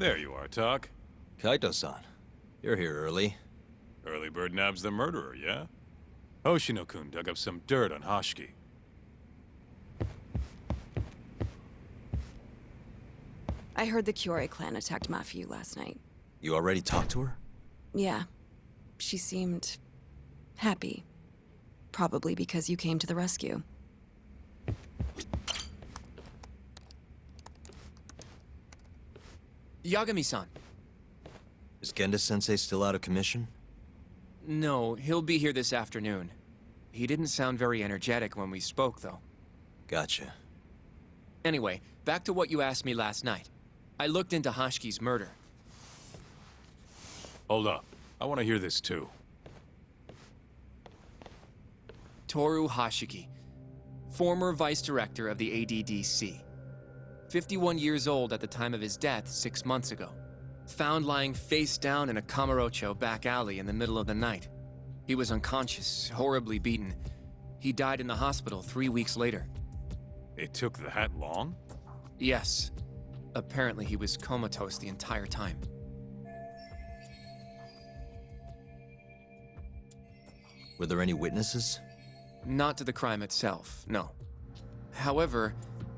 There you are, Tak. Kaito-san, you're here early. Early bird nabs the murderer, yeah? Hoshino-kun dug up some dirt on Hashiki. I heard the Kyorei clan attacked Mafiu last night. You already talked to her? Yeah. She seemed... happy. Probably because you came to the rescue. Yagami-san. Is Genda-sensei still out of commission? No, he'll be here this afternoon. He didn't sound very energetic when we spoke, though. Gotcha. Anyway, back to what you asked me last night. I looked into Hashiki's murder. Hold up. I want to hear this too. Toru Hashiki, former vice director of the ADDC. 51 years old at the time of his death 6 months ago. Found lying face down in a Kamurocho back alley in the middle of the night. He was unconscious, horribly beaten. He died in the hospital 3 weeks later. It took that long? Yes. Apparently he was comatose the entire time. Were there any witnesses? Not to the crime itself, no. However,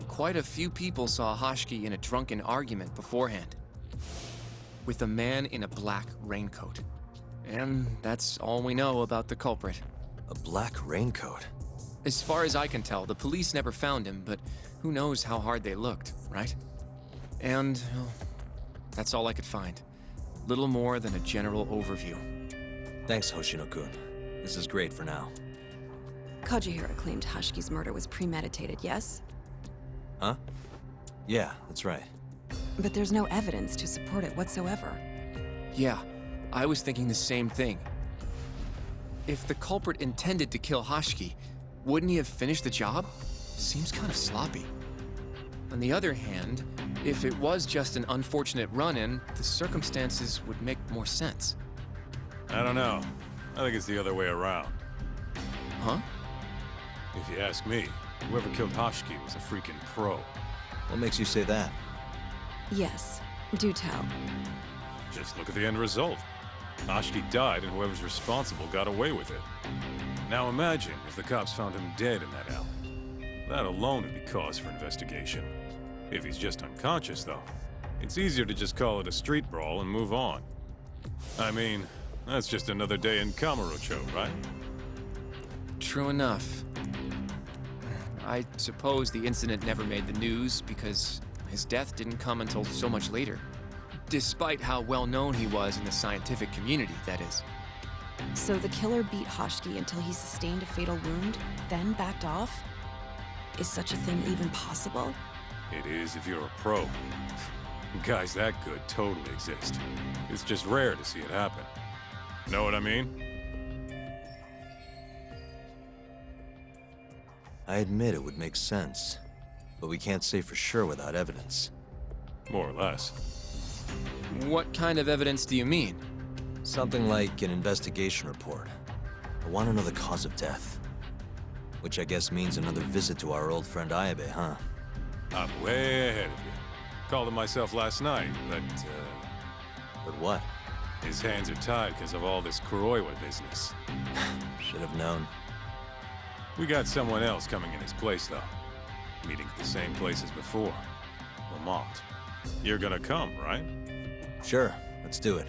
quite a few people saw Hashiki in a drunken argument beforehand. With a man in a black raincoat. And that's all we know about the culprit. A black raincoat? As far as I can tell, the police never found him, but who knows how hard they looked, right? And, well, that's all I could find. Little more than a general overview. Thanks, Hoshino-kun. This is great for now. Kajihira claimed Hashiki's murder was premeditated, yes? Huh? Yeah, that's right. But there's no evidence to support it whatsoever. Yeah, I was thinking the same thing. If the culprit intended to kill Hashiki, wouldn't he have finished the job? Seems kind of sloppy. On the other hand, if it was just an unfortunate run-in, the circumstances would make more sense. I don't know. I think it's the other way around. Huh? If you ask me, whoever killed Hashiki was a freaking pro. What makes you say that? Yes, do tell. Just look at the end result. Hashiki died and whoever's responsible got away with it. Now imagine if the cops found him dead in that alley. That alone would be cause for investigation. If he's just unconscious, though, it's easier to just call it a street brawl and move on. I mean, that's just another day in Kamurocho, right? True enough. I suppose the incident never made the news because his death didn't come until so much later. Despite how well known he was in the scientific community, that is. So the killer beat Hashiki until he sustained a fatal wound, then backed off? Is such a thing even possible? It is if you're a pro. Guys that good totally exist. It's just rare to see it happen. Know what I mean? I admit it would make sense, but we can't say for sure without evidence. More or less. What kind of evidence do you mean? Something like an investigation report. I want to know the cause of death. Which I guess means another visit to our old friend Ayabe, huh? I'm way ahead of you. Called him myself last night, but, But what? his hands are tied because of all this Kuroiwa business. Should have known. We got someone else coming in his place, though. Meeting at the same place as before. Lamont. You're gonna come, right? Sure, let's do it.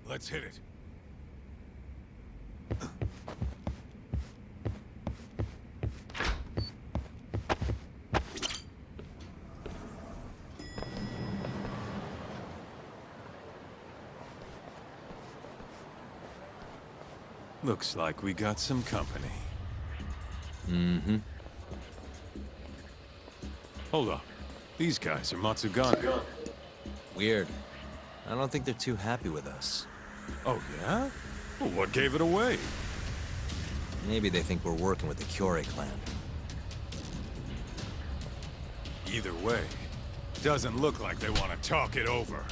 Let's hit it. Looks like we got some company. Mm-hmm. Hold up. These guys are Matsugane. Weird. I don't think they're too happy with us. Oh, yeah? Well, what gave it away? Maybe they think we're working with the Kyorei clan. Either way, doesn't look like they want to talk it over.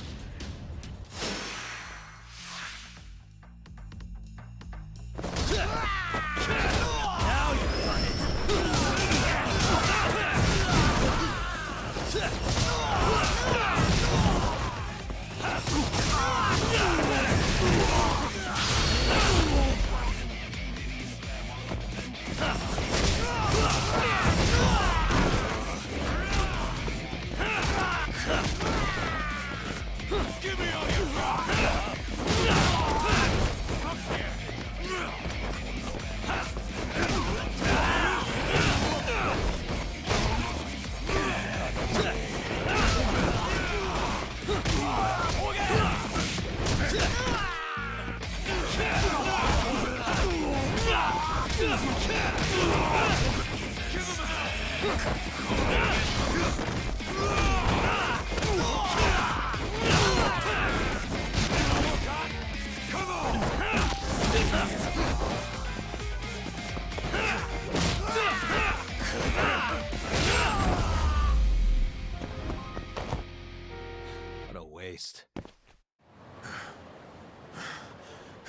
What a waste.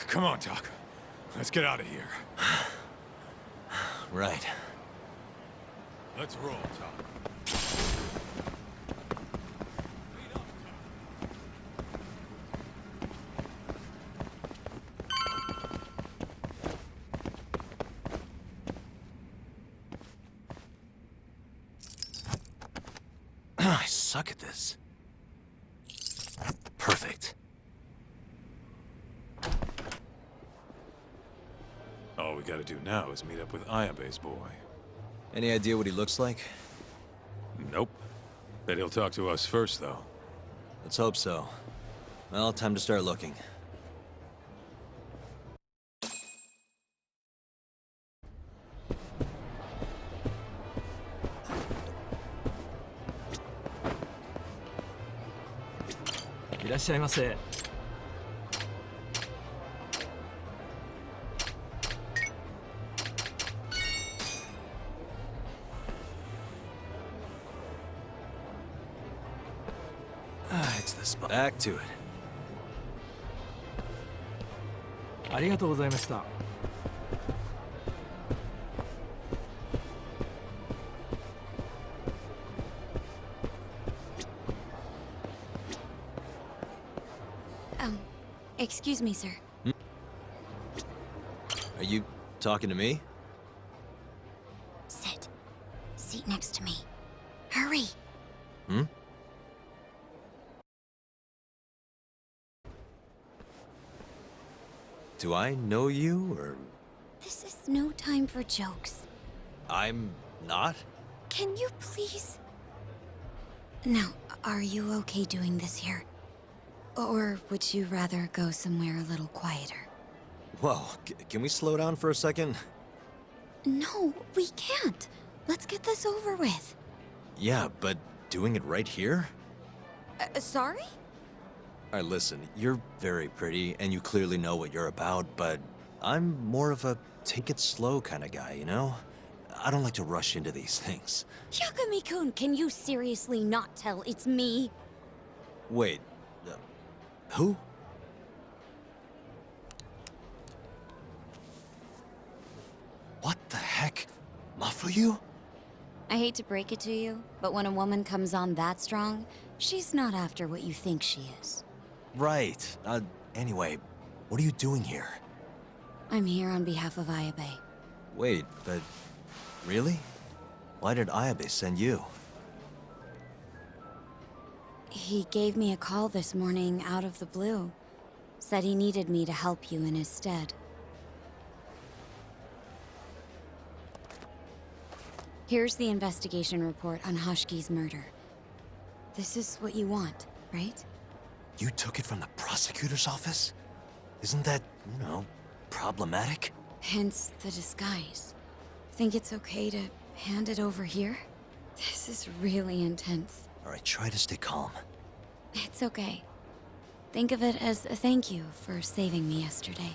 Come on, Doc. Let's get out of here. Right. Let's roll, Doc. I suck at this. Perfect. All we gotta do now is meet up with Ayabe's boy. Any idea what he looks like? Nope. Bet he'll talk to us first, though. Let's hope so. Well, time to start looking. It's the spot. Back to it. ありがとうございました。 Excuse me, sir. Are you talking to me? Sit. Seat next to me. Hurry. Hmm? Do I know you, or... This is no time for jokes. I'm not? Can you please... Now, are you okay doing this here? Or would you rather go somewhere a little quieter? Whoa, can we slow down for a second? No, we can't. Let's get this over with. Yeah, but doing it right here? Sorry? Alright, listen, you're very pretty, and you clearly know what you're about, but I'm more of a take it slow kind of guy, you know? I don't like to rush into these things. Hyakumi-kun, can you seriously not tell it's me? Wait, who? What the heck? Mafuyu? I hate to break it to you, but when a woman comes on that strong, she's not after what you think she is. Right. Anyway, what are you doing here? I'm here on behalf of Ayabe. Wait, but... really? Why did Ayabe send you? He gave me a call this morning out of the blue. Said he needed me to help you in his stead. Here's the investigation report on Hashki's murder. This is what you want, right? You took it from the prosecutor's office? Isn't that, you know, problematic? Hence the disguise. Think it's okay to hand it over here? This is really intense. All right, try to stay calm. It's okay. Think of it as a thank you for saving me yesterday.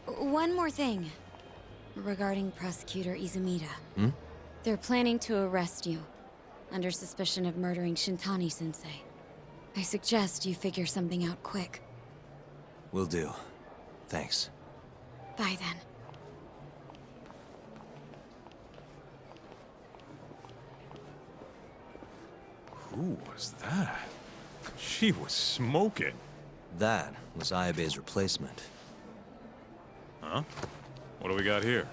One more thing. Regarding Prosecutor Izumida. Hmm? They're planning to arrest you, under suspicion of murdering Shintani-sensei. I suggest you figure something out quick. Will do. Thanks. Bye then. Who was that? She was smoking. That was Ayabe's replacement. Huh? What do we got here?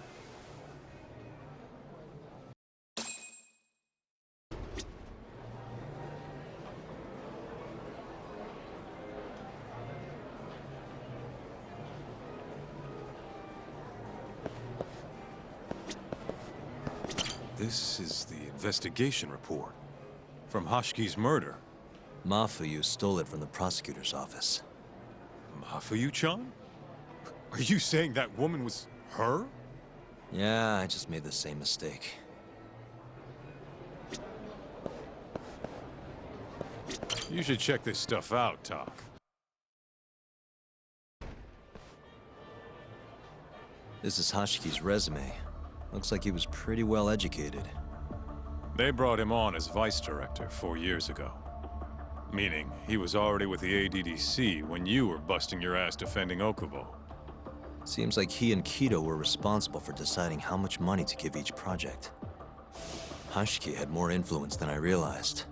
This is the investigation report from Hashki's murder. Mafuyu stole it from the prosecutor's office. Mafuyu-chan? Are you saying that woman was her? Yeah, I just made the same mistake. You should check this stuff out, Tak. This is Hashiki's resume. Looks like he was pretty well educated. They brought him on as vice director 4 years ago. Meaning, he was already with the ADDC when you were busting your ass defending Okubo. Seems like he and Kido were responsible for deciding how much money to give each project. Hashiki had more influence than I realized.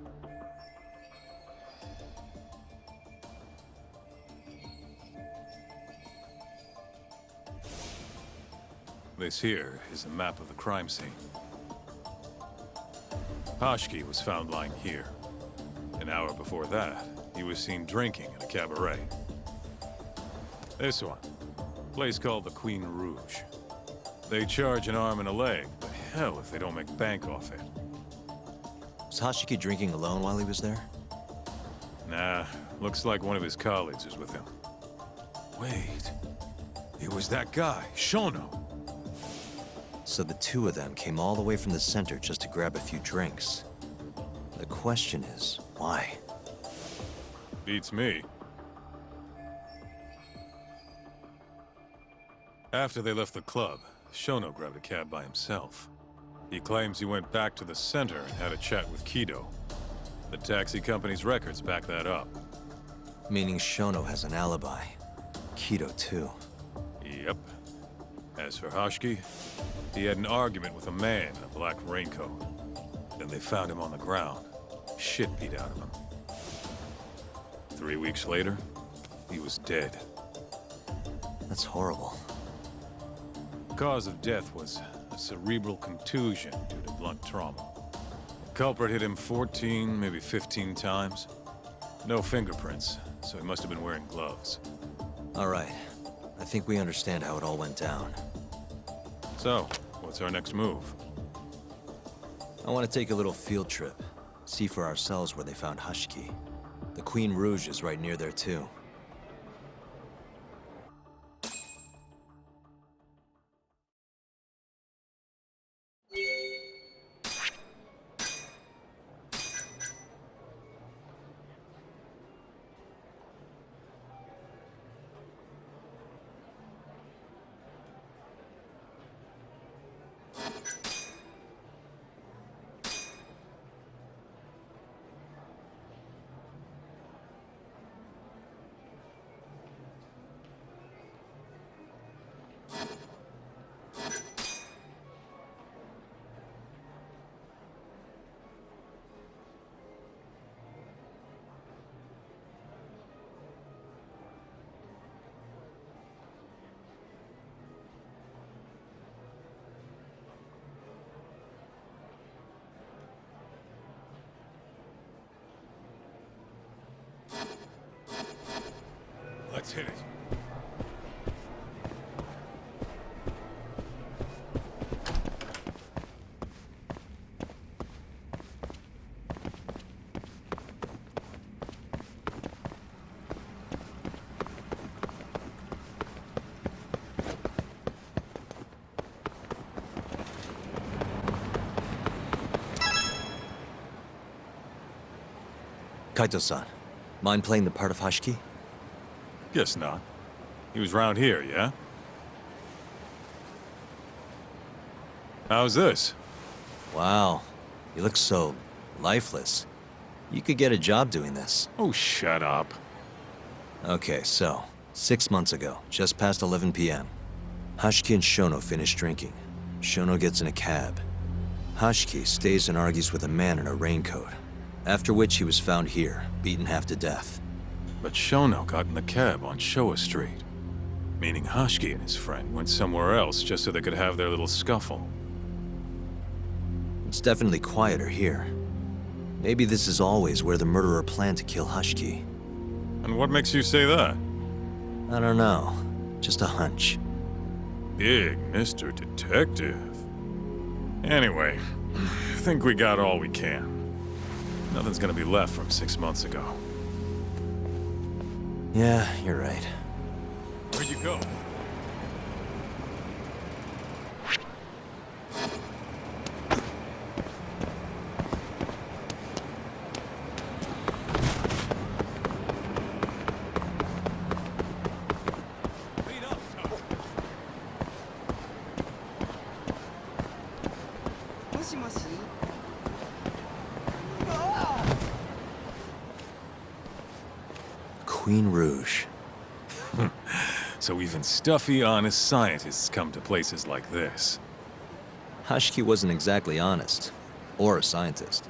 This here is a map of the crime scene. Hashiki was found lying here. An hour before that, he was seen drinking at a cabaret. This one, place called the Queen Rouge. They charge an arm and a leg, but hell if they don't make bank off it. Was Hashiki drinking alone while he was there? Nah, looks like one of his colleagues was with him. Wait, it was that guy, Shono. So the two of them came all the way from the center just to grab a few drinks. The question is, why? Beats me. After they left the club, Shono grabbed a cab by himself. He claims he went back to the center and had a chat with Kido. The taxi company's records back that up. Meaning Shono has an alibi. Kido too. Yep. As for Hashiki, he had an argument with a man in a black raincoat. Then they found him on the ground, shit beat out of him. 3 weeks later, he was dead. That's horrible. Cause of death was a cerebral contusion due to blunt trauma. The culprit hit him 14, maybe 15 times. No fingerprints, so he must have been wearing gloves. All right. I think we understand how it all went down. So, what's our next move? I want to take a little field trip. See for ourselves where they found Hashiki. The Queen Rouge is right near there too. Let's hit it. Kaito-san, mind playing the part of Hashiki? Guess not. He was round here, yeah? How's this? Wow, you look so lifeless. You could get a job doing this. Oh, shut up. Okay, so, 6 months ago, just past 11 p.m., Hashiki and Shono finish drinking. Shono gets in a cab. Hashiki stays and argues with a man in a raincoat, after which he was found here, beaten half to death. But Shono got in the cab on Showa Street. Meaning Hashiki and his friend went somewhere else just so they could have their little scuffle. It's definitely quieter here. Maybe this is always where the murderer planned to kill Hashiki. And what makes you say that? I don't know. Just a hunch. Big Mr. Detective. Anyway, I think we got all we can. Nothing's gonna be left from 6 months ago. Yeah, you're right. Where'd you go? Queen Rouge. So even stuffy, honest scientists come to places like this. Hashiki wasn't exactly honest. Or a scientist.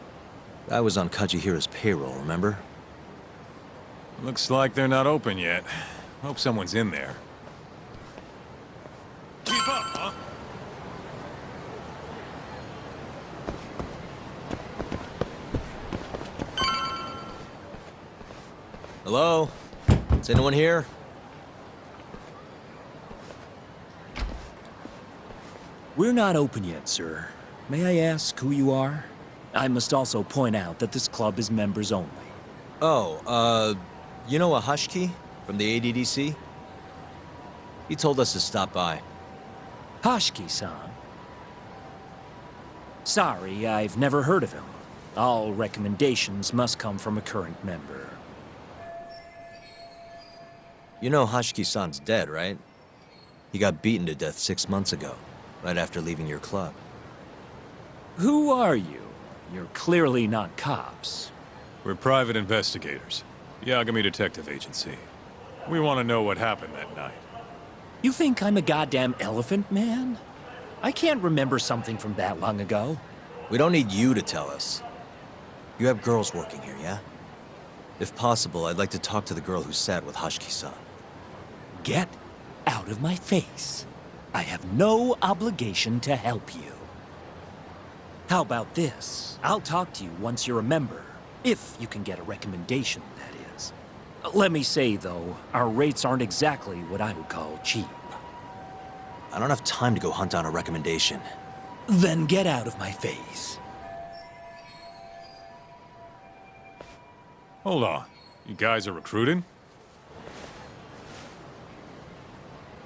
I was on Kajihira's payroll, remember? Looks like they're not open yet. Hope someone's in there. Keep up, huh? Hello? Is anyone here? We're not open yet, sir. May I ask who you are? I must also point out that this club is members only. Oh, you know a Hashiki from the ADDC? He told us to stop by. Hashiki-san? Sorry, I've never heard of him. All recommendations must come from a current member. You know Hashiki-san's dead, right? He got beaten to death 6 months ago, right after leaving your club. Who are you? You're clearly not cops. We're private investigators. Yagami Detective Agency. We want to know what happened that night. You think I'm a goddamn elephant man? I can't remember something from that long ago. We don't need you to tell us. You have girls working here, yeah? If possible, I'd like to talk to the girl who sat with Hashiki-san. Get out of my face. I have no obligation to help you. How about this? I'll talk to you once you're a member. If you can get a recommendation, that is. Let me say, though, our rates aren't exactly what I would call cheap. I don't have time to go hunt down a recommendation. Then get out of my face. Hold on. You guys are recruiting?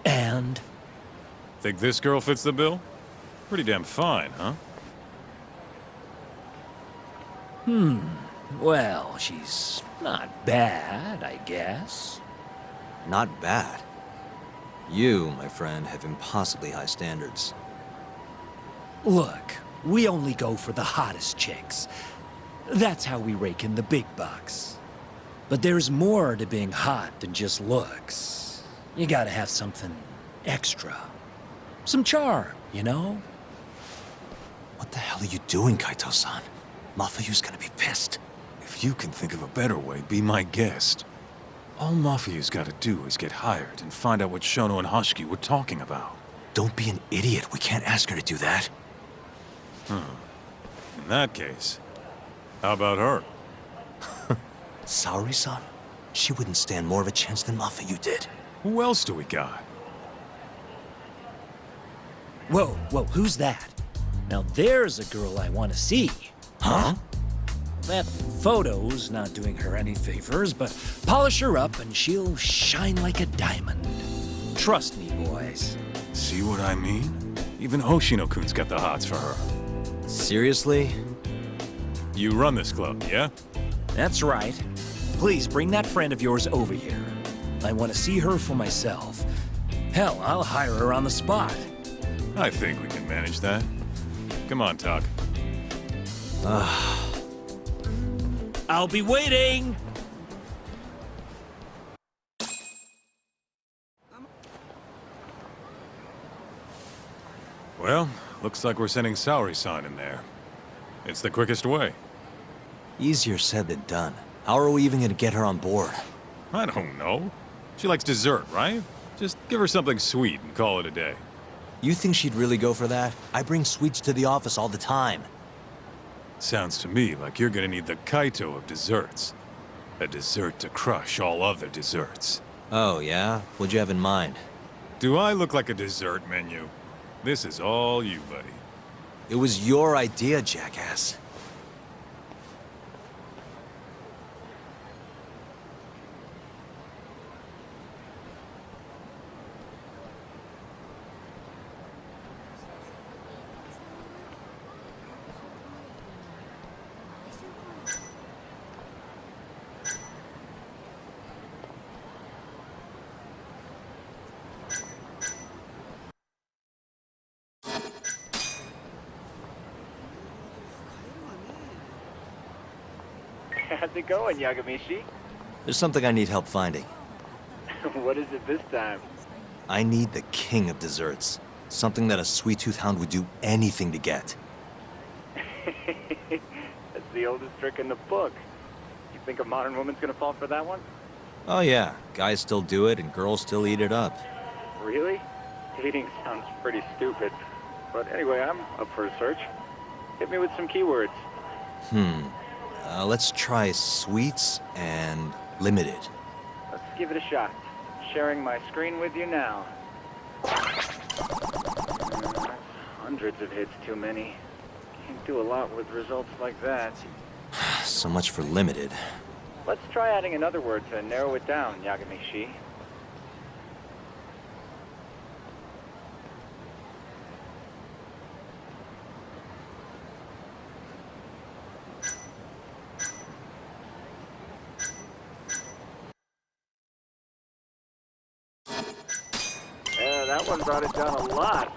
And? Think this girl fits the bill? Pretty damn fine, huh? Well, she's not bad, I guess. Not bad. You, my friend, have impossibly high standards. Look, we only go for the hottest chicks. That's how we rake in the big bucks. But there's more to being hot than just looks. You gotta have something extra. Some charm, you know? What the hell are you doing, Kaito-san? Mafuyu's gonna be pissed. If you can think of a better way, be my guest. All Mafuyu's gotta do is get hired and find out what Shono and Hashiki were talking about. Don't be an idiot. We can't ask her to do that. In that case, how about her? Saori-san? She wouldn't stand more of a chance than Mafuyu did. Who else do we got? Whoa, who's that? Now there's a girl I want to see. Huh? That photo's not doing her any favors, but polish her up and she'll shine like a diamond. Trust me, boys. See what I mean? Even Hoshino-kun's got the hots for her. Seriously? You run this club, yeah? That's right. Please bring that friend of yours over here. I want to see her for myself. Hell, I'll hire her on the spot. I think we can manage that. Come on, Talk. I'll be waiting! Well, looks like we're sending Saori-san in there. It's the quickest way. Easier said than done. How are we even gonna get her on board? I don't know. She likes dessert, right? Just give her something sweet and call it a day. You think she'd really go for that? I bring sweets to the office all the time. Sounds to me like you're gonna need the Kaito of desserts. A dessert to crush all other desserts. Oh, yeah? What'd you have in mind? Do I look like a dessert menu? This is all you, buddy. It was your idea, jackass. How's it going, Yagamishi? There's something I need help finding. What is it this time? I need the king of desserts. Something that a sweet-tooth hound would do anything to get. That's the oldest trick in the book. You think a modern woman's gonna fall for that one? Oh yeah, guys still do it and girls still eat it up. Really? Dating sounds pretty stupid. But anyway, I'm up for a search. Hit me with some keywords. Let's try sweets and limited. Let's give it a shot. Sharing my screen with you now. Hundreds of hits too many. Can't do a lot with results like that. So much for limited. Let's try adding another word to narrow it down, Yagamishi. Yeah, that one brought it down a lot.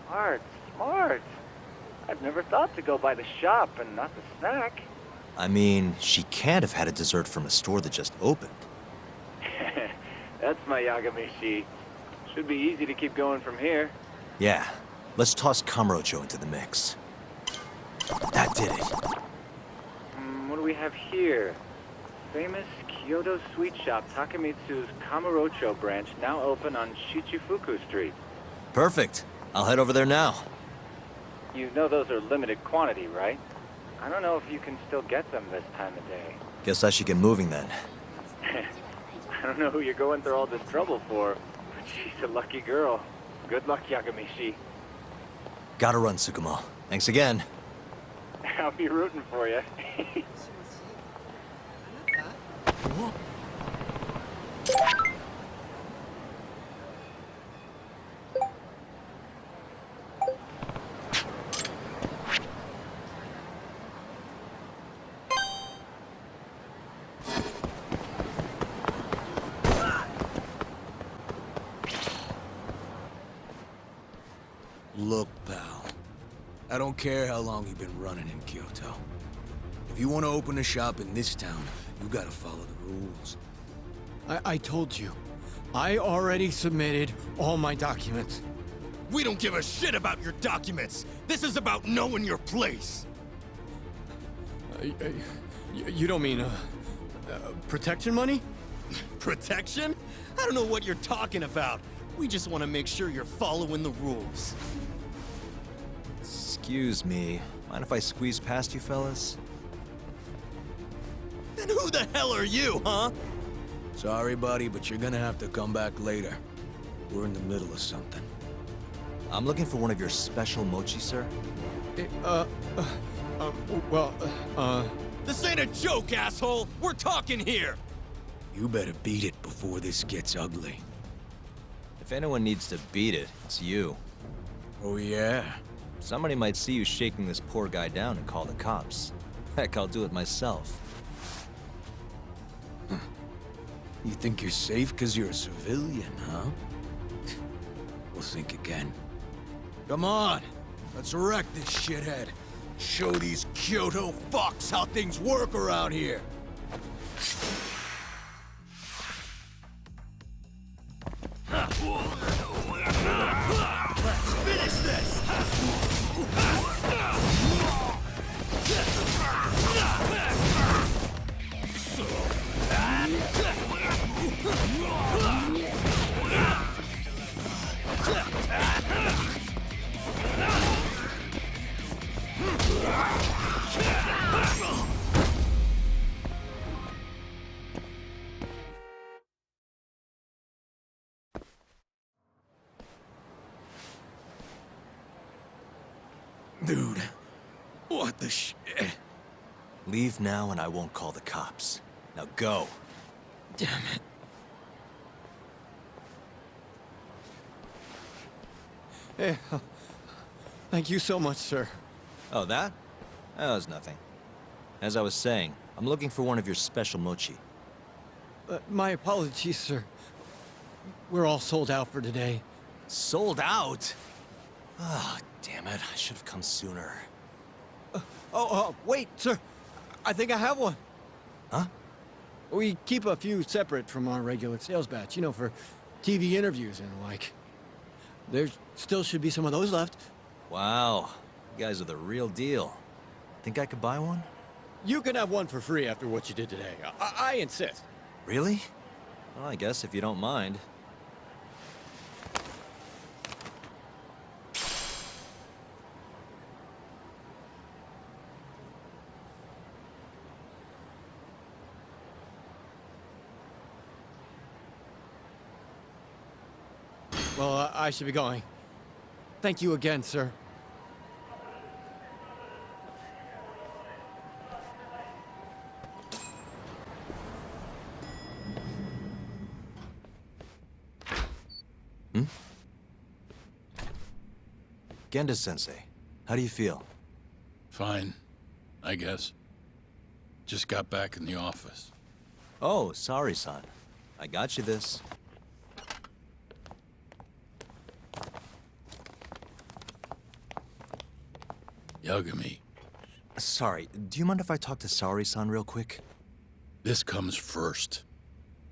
Smart, smart. I've never thought to go by the shop and not the snack. I mean, she can't have had a dessert from a store that just opened. That's my Yagamishi. Should be easy to keep going from here. Yeah, let's toss Kamurocho into the mix. That did it. What do we have here? Famous Kyoto sweet shop Takemitsu's Kamurocho branch now open on Shichifuku Street. Perfect. I'll head over there now. You know those are limited quantity, right? I don't know if you can still get them this time of day. Guess I should get moving then. I don't know who you're going through all this trouble for, but she's a lucky girl. Good luck, Yagamishi. Gotta run, Tsukumo. Thanks again. I'll be rooting for you. Look, pal. I don't care how long you've been running in Kyoto. If you want to open a shop in this town, you gotta follow the rules. I told you. I already submitted all my documents. We don't give a shit about your documents! This is about knowing your place! You don't mean, protection money? Protection? I don't know what you're talking about. We just want to make sure you're following the rules. Excuse me. Mind if I squeeze past you fellas? Then who the hell are you, huh? Sorry, buddy, but you're gonna have to come back later. We're in the middle of something. I'm looking for one of your special mochi, sir. This ain't a joke, asshole! We're talking here! You better beat it before this gets ugly. If anyone needs to beat it, it's you. Oh, yeah? Somebody might see you shaking this poor guy down and call the cops. Heck, I'll do it myself. You think you're safe because you're a civilian, huh? We'll think again. Come on! Let's wreck this shithead. Show these Kyoto fucks how things work around here! Let's finish this! Dude, what the shit? Leave now and I won't call the cops. Now go. Damn it. Hey, thank you so much, sir. Oh, that? That was nothing. As I was saying, I'm looking for one of your special mochi. My apologies, sir. We're all sold out for today. Sold out? Ah, damn it. I should have come sooner. Wait, sir. I think I have one. Huh? We keep a few separate from our regular sales batch, you know, for TV interviews and the like. There still should be some of those left. Wow. You guys are the real deal. Think I could buy one? You can have one for free after what you did today. I insist. Really? Well, I guess if you don't mind. Well, I should be going. Thank you again, sir. Genda-sensei, how do you feel? Fine, I guess. Just got back in the office. Oh, sorry, son. I got you this. Yagami, Sorry, do you mind if I talk to Sari-san real quick? this comes first.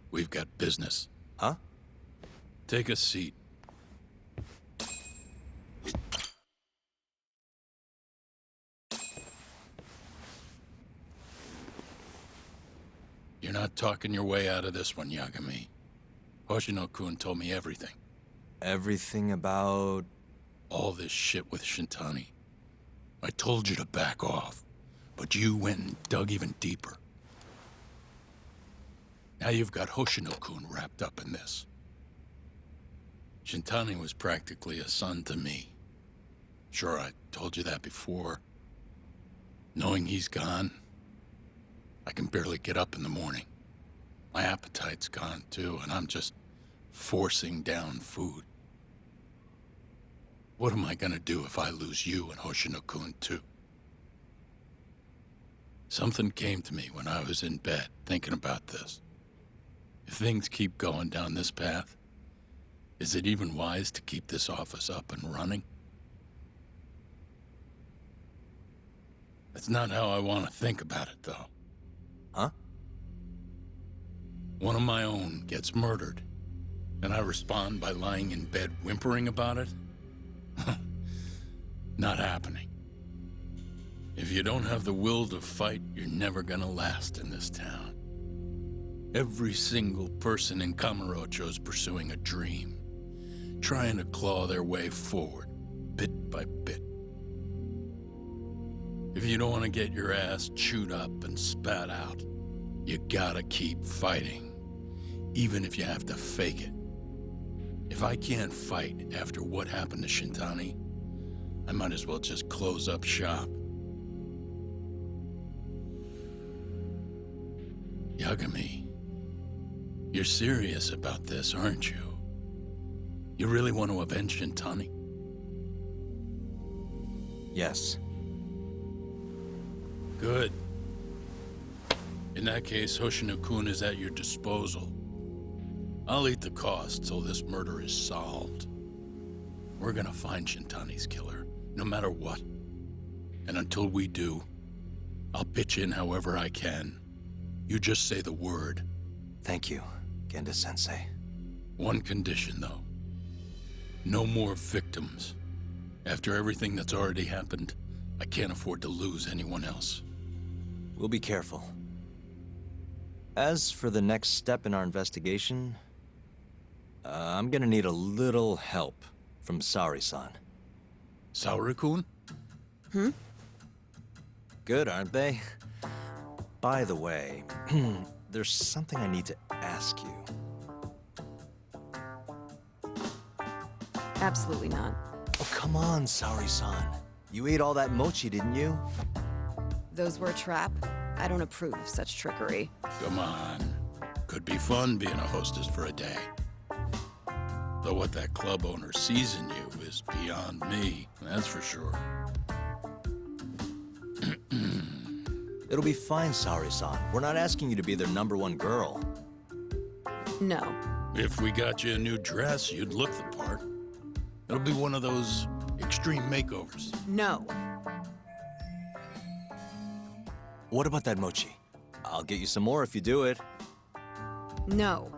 We've got business. Huh? Take a seat. You're not talking your way out of this one, Yagami. Hoshino-kun told me everything. Everything about... All this shit with Shintani. I told you to back off, but you went and dug even deeper. Now you've got Hoshino-kun wrapped up in this. Shintani was practically a son to me. Sure, I told you that before. Knowing he's gone, I can barely get up in the morning. My appetite's gone too, and I'm just forcing down food. What am I gonna do if I lose you and Hoshino-kun too? Something came to me when I was in bed thinking about this. If things keep going down this path, is it even wise to keep this office up and running? That's not how I want to think about it, though. Huh? One of my own gets murdered, and I respond by lying in bed whimpering about it? Not happening. If you don't have the will to fight, you're never gonna last in this town. Every single person in Kamurocho's pursuing a dream, trying to claw their way forward, bit by bit. If you don't want to get your ass chewed up and spat out, you gotta keep fighting, even if you have to fake it. If I can't fight after what happened to Shintani, I might as well just close up shop. Yagami, you're serious about this, aren't you? You really want to avenge Shintani? Yes. Good. In that case, Hoshino-kun is at your disposal. I'll eat the cost till this murder is solved. We're gonna find Shintani's killer, no matter what. And until we do, I'll pitch in however I can. You just say the word. Thank you, Genda-sensei. One condition, though. No more victims. After everything that's already happened, I can't afford to lose anyone else. We'll be careful. As for the next step in our investigation, I'm gonna need a little help from Saori-san. Saori-kun? Good, aren't they? By the way, there's something I need to ask you. Absolutely not. Oh, come on, Saori-san. You ate all that mochi, didn't you? Those were a trap. I don't approve of such trickery. Come on. Could be fun being a hostess for a day. Though what that club owner sees in you is beyond me, that's for sure. It'll be fine, Saori-san. We're not asking you to be their #1 girl. No. If we got you a new dress, you'd look the part. It'll be one of those extreme makeovers. No. What about that mochi? I'll get you some more if you do it. No.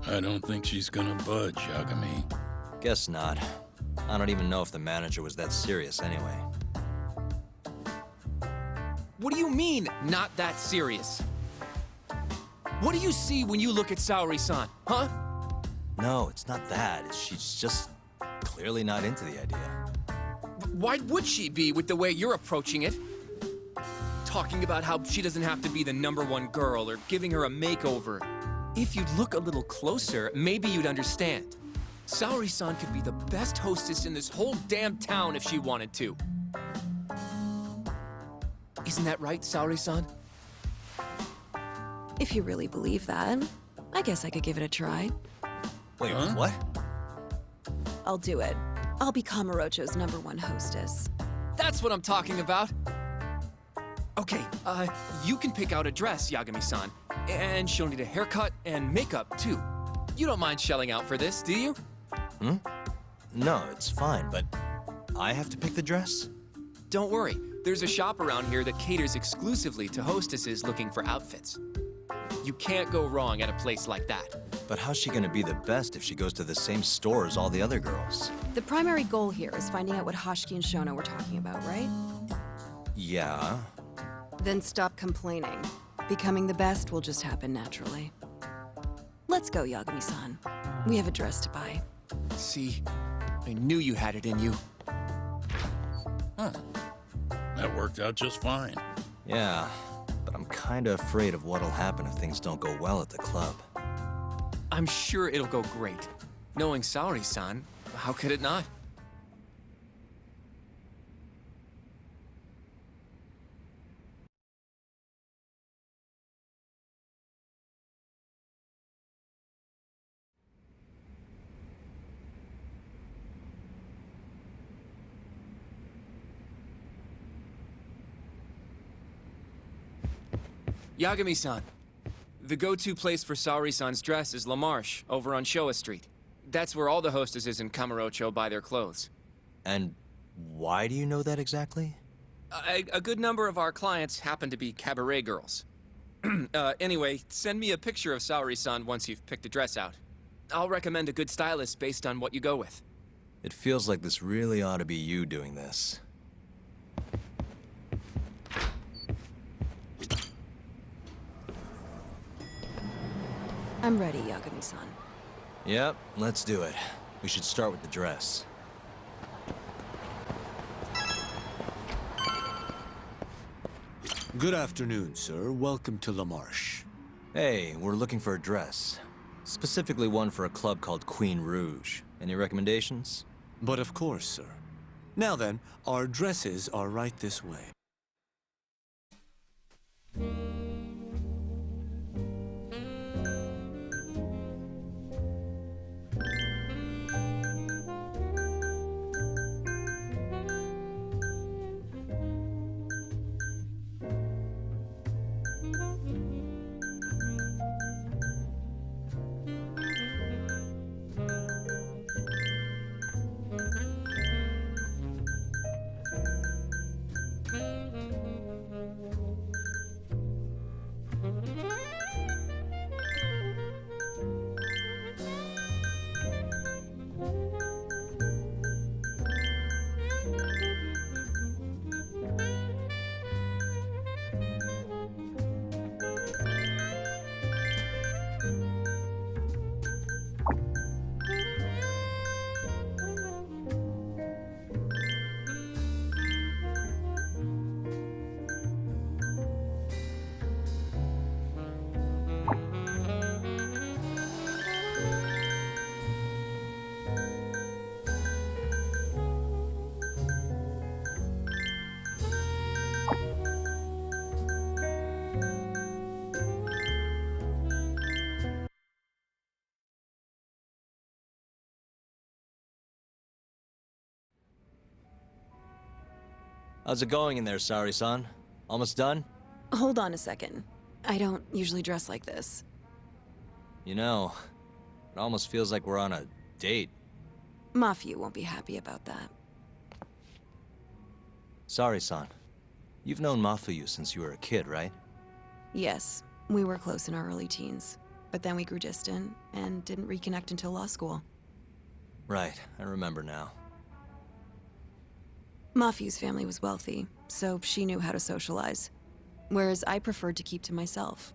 I don't think she's gonna budge, Yagami. Guess not. I don't even know if the manager was that serious anyway. What do you mean, not that serious? What do you see when you look at Saori-san, huh? No, it's not that. She's just clearly not into the idea. Why would she be with the way you're approaching it? Talking about how she doesn't have to be the #1 girl or giving her a makeover. If you'd look a little closer, maybe you'd understand. Saori-san could be the best hostess in this whole damn town if she wanted to. Isn't that right, Saori-san? If you really believe that, I guess I could give it a try. Wait, what? I'll do it. I'll be Kamurocho's #1 hostess. That's what I'm talking about. Okay, you can pick out a dress, Yagami-san. And she'll need a haircut and makeup, too. You don't mind shelling out for this, do you? No, it's fine, but I have to pick the dress? Don't worry. There's a shop around here that caters exclusively to hostesses looking for outfits. You can't go wrong at a place like that. But how's she gonna be the best if she goes to the same store as all the other girls? The primary goal here is finding out what Hashiki and Shono were talking about, right? Yeah. Then stop complaining. Becoming the best will just happen naturally. Let's go, Yagami-san. We have a dress to buy. See, I knew you had it in you. Huh. That worked out just fine. Yeah, but I'm kinda afraid of what'll happen if things don't go well at the club. I'm sure it'll go great. Knowing Saori-san, how could it not? Yagami-san. The go-to place for Saori-san's dress is La Marche, over on Showa Street. That's where all the hostesses in Kamurocho buy their clothes. And why do you know that exactly? A good number of our clients happen to be cabaret girls. Anyway, send me a picture of Saori-san once you've picked a dress out. I'll recommend a good stylist based on what you go with. It feels like this really ought to be you doing this. I'm ready, Yagami-san. Yep, let's do it. We should start with the dress. Good afternoon, sir. Welcome to La Marche. Hey, we're looking for a dress. Specifically one for a club called Queen Rouge. Any recommendations? But of course, sir. Now then, our dresses are right this way. How's it going in there, Sari-san? Almost done? Hold on a second. I don't usually dress like this. You know, it almost feels like we're on a date. Mafia won't be happy about that. Sari-san, you've known Mafuyu since you were a kid, right? Yes, we were close in our early teens. But then we grew distant and didn't reconnect until law school. Right, I remember now. Mafuyu's family was wealthy, so she knew how to socialize. Whereas I preferred to keep to myself.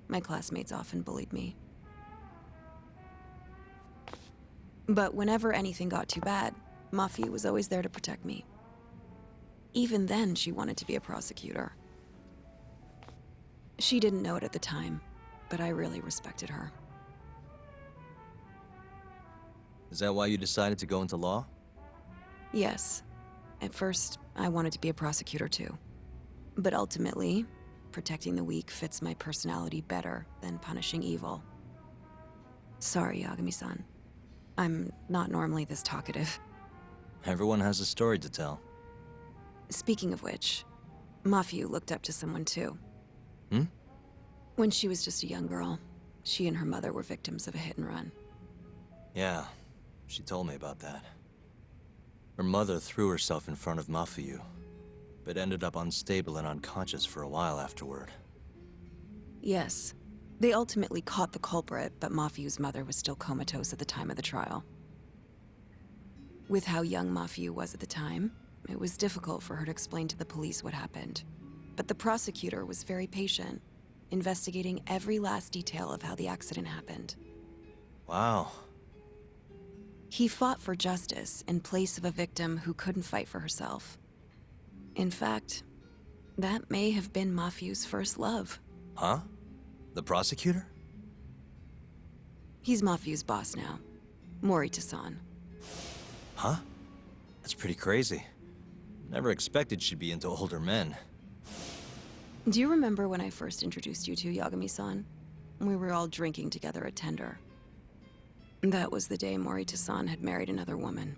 My classmates often bullied me. But whenever anything got too bad, Mafuyu was always there to protect me. Even then, she wanted to be a prosecutor. She didn't know it at the time, but I really respected her. Is that why you decided to go into law? Yes. At first, I wanted to be a prosecutor too. But ultimately, protecting the weak fits my personality better than punishing evil. Sorry, Yagami-san. I'm not normally this talkative. Everyone has a story to tell. Speaking of which, Mafuyu looked up to someone too. Hmm? When she was just a young girl, she and her mother were victims of a hit and run. Yeah, she told me about that. Her mother threw herself in front of Mafuyu, but ended up unstable and unconscious for a while afterward. Yes. They ultimately caught the culprit, but Mafuyu's mother was still comatose at the time of the trial. With how young Mafuyu was at the time, it was difficult for her to explain to the police what happened. But the prosecutor was very patient, investigating every last detail of how the accident happened. Wow. He fought for justice in place of a victim who couldn't fight for herself. In fact, that may have been Mafuyu's first love. Huh? The prosecutor? He's Mafuyu's boss now, Morita-san. Huh? That's pretty crazy. Never expected she'd be into older men. Do you remember when I first introduced you to Yagami-san? We were all drinking together at Tender. That was the day Morita-san had married another woman.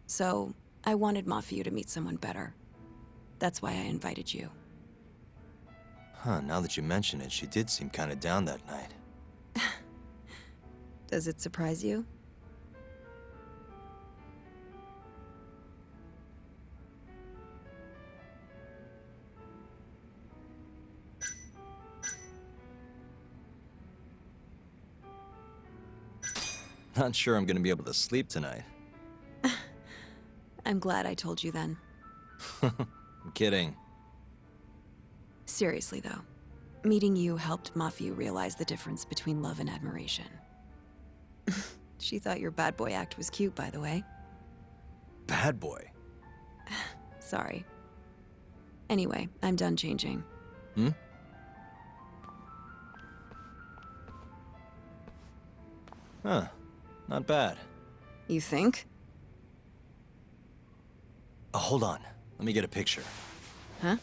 So, I wanted Mafuyu to meet someone better. That's why I invited you. Huh, now that you mention it, she did seem kinda down that night. Does it surprise you? Not sure I'm gonna be able to sleep tonight. I'm glad I told you then. I'm kidding. Seriously though, meeting you helped Mafuyu realize the difference between love and admiration. She thought your bad boy act was cute, by the way. Bad boy? Sorry. Anyway, I'm done changing. Hmm? Huh. Not bad. You think? Oh, hold on. Let me get a picture. Huh?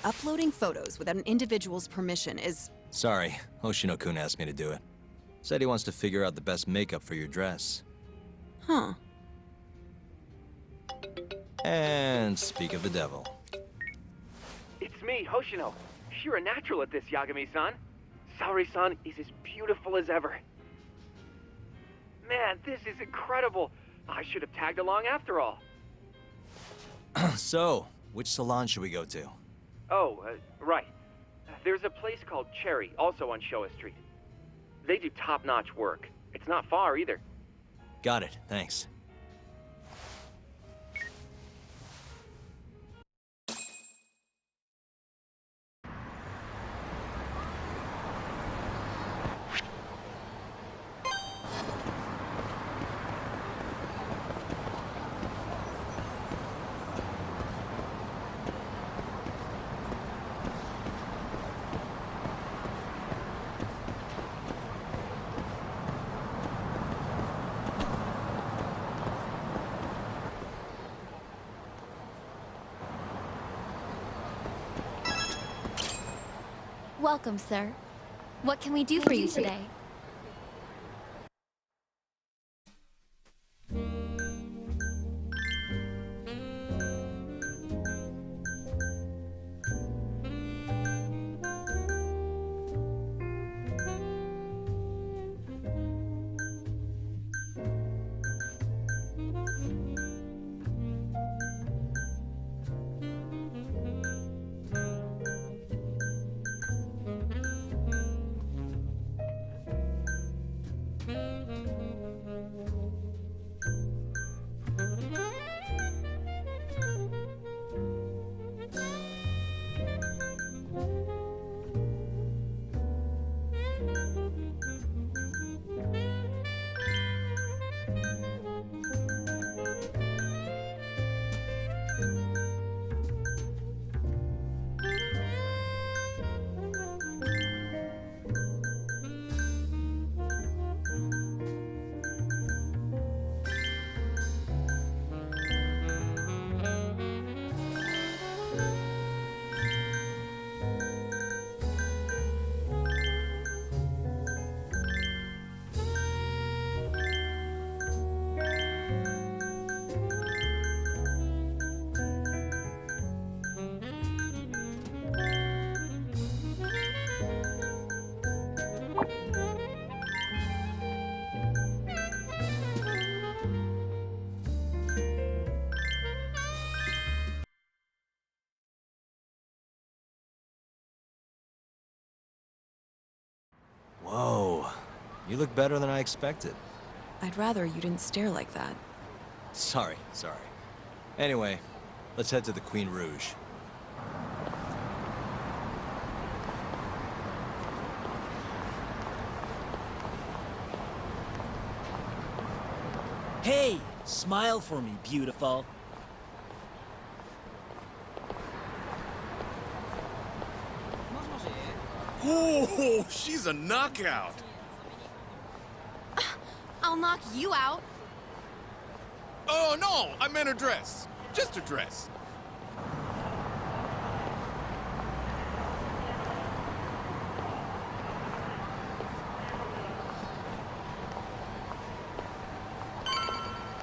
Uploading photos without an individual's permission is... Sorry, Hoshino-kun asked me to do it. Said he wants to figure out the best makeup for your dress. Huh. And speak of the devil. It's me, Hoshino. You're a natural at this, Yagami-san. Saori-san is as beautiful as ever. Man, this is incredible. I should have tagged along after all. So, which salon should we go to? Oh, right. There's a place called Cherry, also on Showa Street. They do top-notch work. It's not far either. Got it, thanks. Welcome, sir. What can we do for you today? You look better than I expected. I'd rather you didn't stare like that. Sorry. Anyway, let's head to the Queen Rouge. Hey, smile for me, beautiful. Oh, she's a knockout. I'll knock you out. Oh, no, I meant her dress. Just her dress.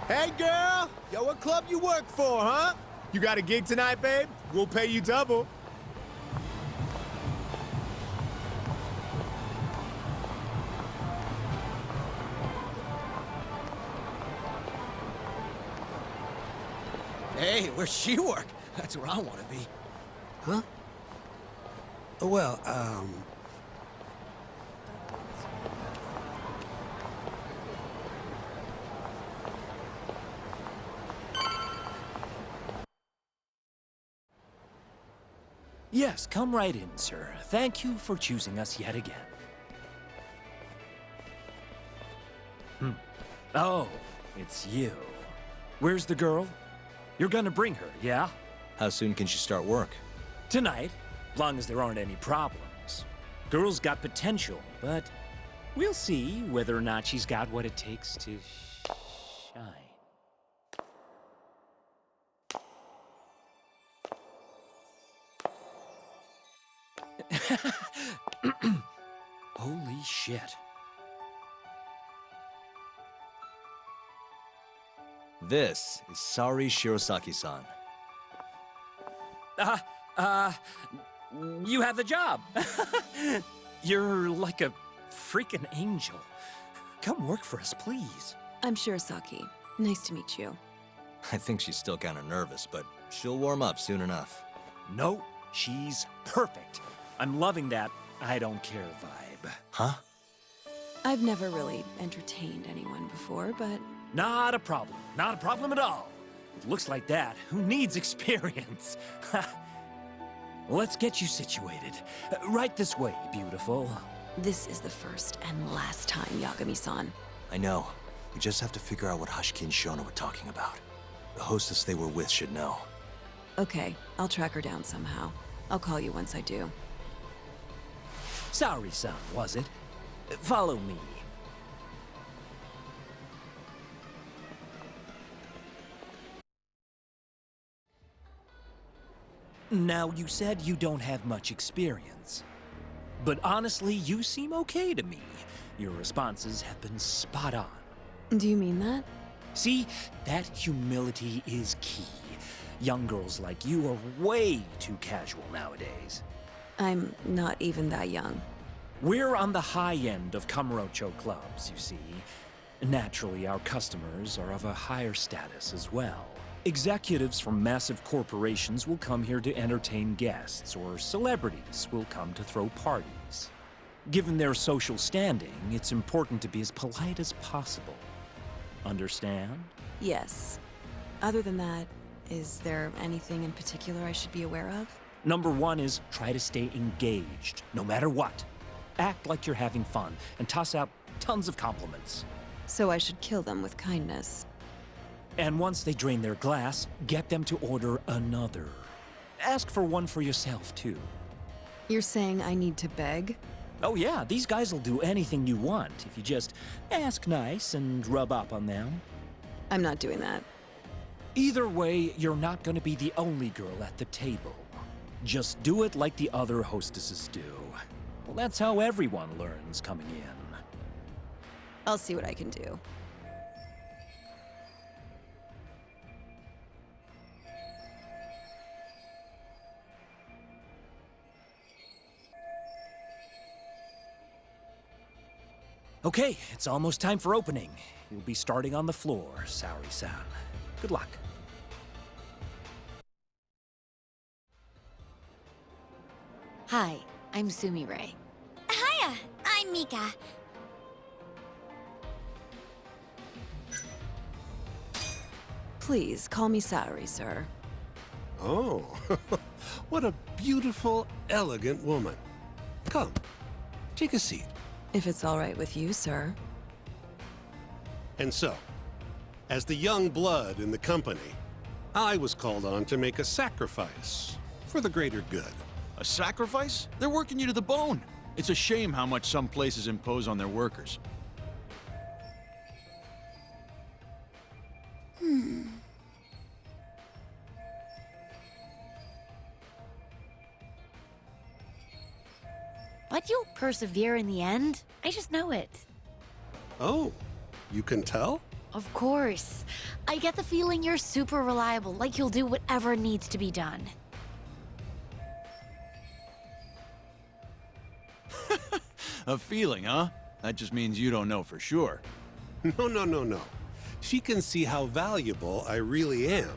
Hey, girl! Yo, what club you work for, huh? You got a gig tonight, babe? We'll pay you double. Hey, where's she work? That's where I want to be. Huh? Well, Yes, come right in, sir. Thank you for choosing us yet again. Oh, it's you. Where's the girl? You're gonna bring her, yeah? How soon can she start work? Tonight, long as there aren't any problems. Girl's got potential, but we'll see whether or not she's got what it takes to shine. Holy shit. This is Sari Shirosaki-san. You have the job. You're like a freaking angel. Come work for us, please. I'm Shirosaki. Nice to meet you. I think she's still kind of nervous, but she'll warm up soon enough. No, she's perfect. I'm loving that I don't care vibe. Huh? I've never really entertained anyone before, but... Not a problem. Not a problem at all. It looks like that. Who needs experience? Let's get you situated. Right this way, beautiful. This is the first and last time, Yagami-san. I know. We just have to figure out what Hashiki and Shono were talking about. The hostess they were with should know. Okay, I'll track her down somehow. I'll call you once I do. Sorry-san, was it? Follow me. Now, you said you don't have much experience. But honestly, you seem okay to me. Your responses have been spot on. Do you mean that? See, that humility is key. Young girls like you are way too casual nowadays. I'm not even that young. We're on the high end of Kamurocho clubs, you see. Naturally, our customers are of a higher status as well. Executives from massive corporations will come here to entertain guests, or celebrities will come to throw parties. Given their social standing, it's important to be as polite as possible. Understand? Yes. Other than that, is there anything in particular I should be aware of? Number one is try to stay engaged, no matter what. Act like you're having fun, and toss out tons of compliments. So I should kill them with kindness. And once they drain their glass, get them to order another. Ask for one for yourself, too. You're saying I need to beg? Oh yeah, these guys will do anything you want if you just ask nice and rub up on them. I'm not doing that. Either way, you're not going to be the only girl at the table. Just do it like the other hostesses do. Well, that's how everyone learns coming in. I'll see what I can do. Okay, it's almost time for opening. You'll be starting on the floor, Saori-san. Good luck. Hi, I'm Sumire. Hiya, I'm Mika. Please, call me Saori, sir. Oh, what a beautiful, elegant woman. Come, take a seat. If it's all right with you, sir. And so, as the young blood in the company, I was called on to make a sacrifice for the greater good. A sacrifice? They're working you to the bone. It's a shame how much some places impose on their workers. But you'll persevere in the end. I just know it. Oh, you can tell? Of course. I get the feeling you're super reliable, like you'll do whatever needs to be done. A feeling, huh? That just means you don't know for sure. No. She can see how valuable I really am.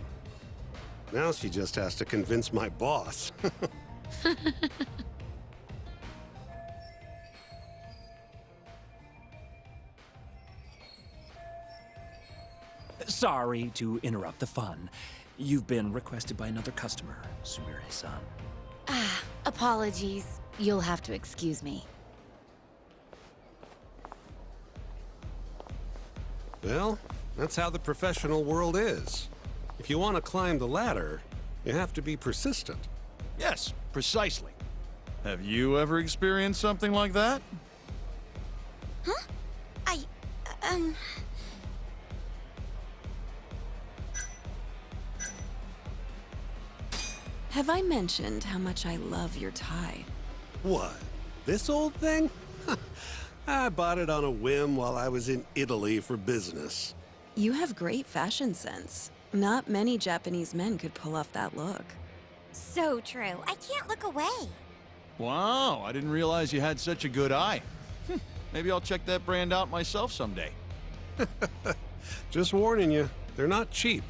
Now she just has to convince my boss. Sorry to interrupt the fun. You've been requested by another customer, Sumire-san. Ah, apologies. You'll have to excuse me. Well, that's how the professional world is. If you want to climb the ladder, you have to be persistent. Yes, precisely. Have you ever experienced something like that? Huh? Have I mentioned how much I love your tie? What? This old thing? I bought it on a whim while I was in Italy for business. You have great fashion sense. Not many Japanese men could pull off that look. So true. I can't look away. Wow, I didn't realize you had such a good eye. Maybe I'll check that brand out myself someday. Just warning you, they're not cheap.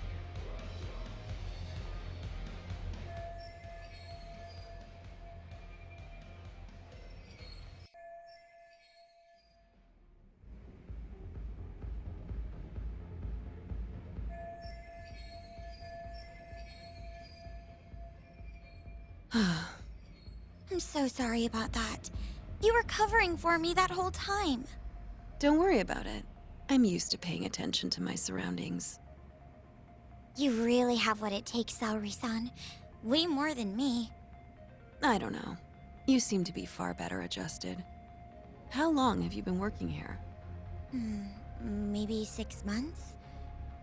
I'm so sorry about that. You were covering for me that whole time. Don't worry about it. I'm used to paying attention to my surroundings. You really have what it takes, Saori-san. Way more than me. I don't know. You seem to be far better adjusted. How long have you been working here? Maybe 6 months?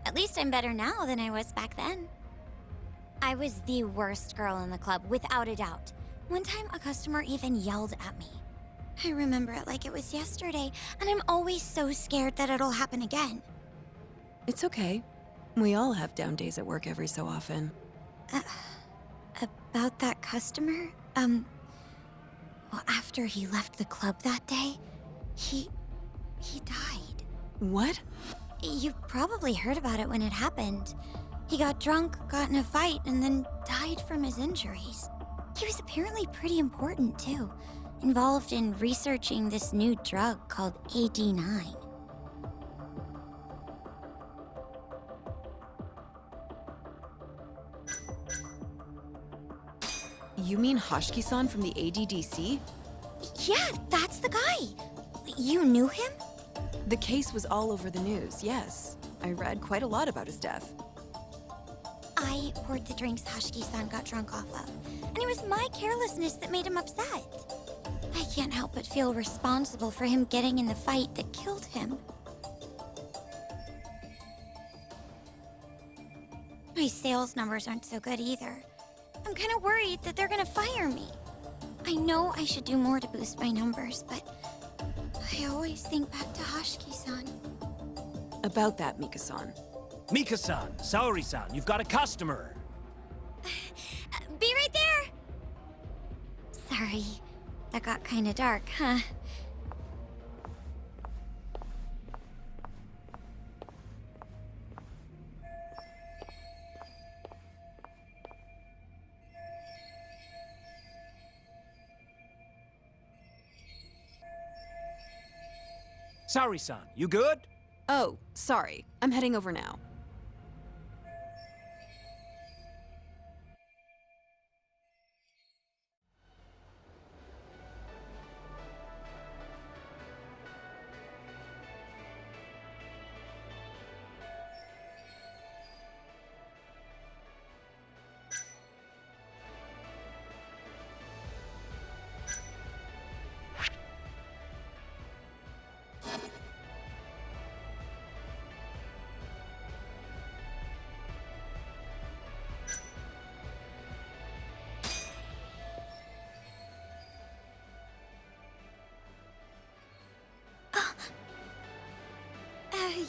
At least I'm better now than I was back then. I was the worst girl in the club, without a doubt. One time, a customer even yelled at me. I remember it like it was yesterday, and I'm always so scared that it'll happen again. It's okay. We all have down days at work every so often. About that customer? Well, after he left the club that day, he died. What? You probably heard about it when it happened. He got drunk, got in a fight, and then died from his injuries. He was apparently pretty important, too. Involved in researching this new drug called AD9. You mean Hoshiki-san from the ADDC? Yeah, that's the guy. You knew him? The case was all over the news, yes. I read quite a lot about his death. I poured the drinks Hoshiki-san got drunk off of, and it was my carelessness that made him upset. I can't help but feel responsible for him getting in the fight that killed him. My sales numbers aren't so good either. I'm kind of worried that they're gonna fire me. I know I should do more to boost my numbers, but I always think back to Hoshiki-san. About that, Mika-san. Mika-san, Saori-san, you've got a customer. Be right there! Sorry, that got kind of dark, huh? Saori-san, you good? Oh, sorry. I'm heading over now.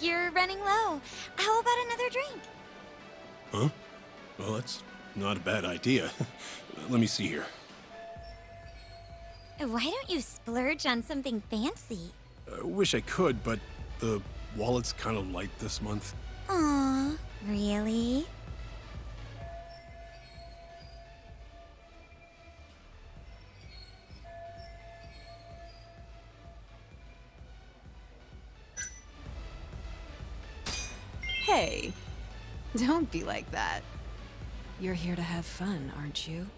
you're running low. How about another drink? Huh? Well, that's not a bad idea. Let me see here. Why don't you splurge on something fancy? I wish I could, but the wallet's kind of light this month. Aw, really? Hey, don't be like that. You're here to have fun, aren't you?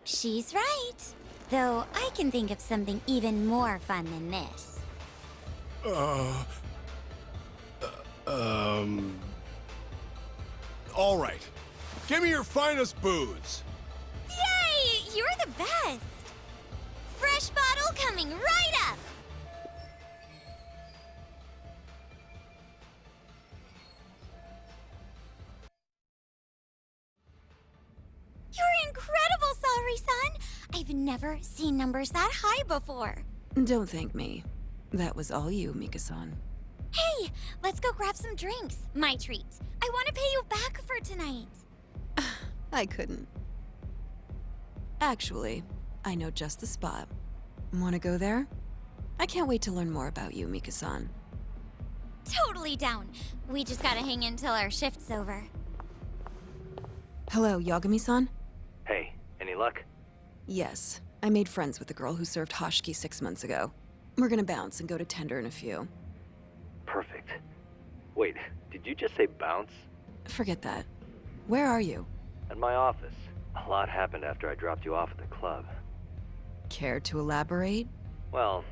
She's right. Though I can think of something even more fun than this. All right. Give me your finest booze. Yay! You're the best! Fresh bottle coming right up! You're incredible, Salary-san! I've never seen numbers that high before. Don't thank me. That was all you, Mika-san. Hey, let's go grab some drinks. My treat. I want to pay you back for tonight. I couldn't. Actually, I know just the spot. Wanna go there? I can't wait to learn more about you, Mika-san. Totally down. We just gotta hang in till our shift's over. Hello, Yagami-san? Hey, any luck? Yes. I made friends with the girl who served Hoshiki 6 months ago. We're gonna bounce and go to Tender in a few. Perfect. Wait, did you just say bounce? Forget that. Where are you? At my office. A lot happened after I dropped you off at the club. Care to elaborate? Well,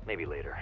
maybe later.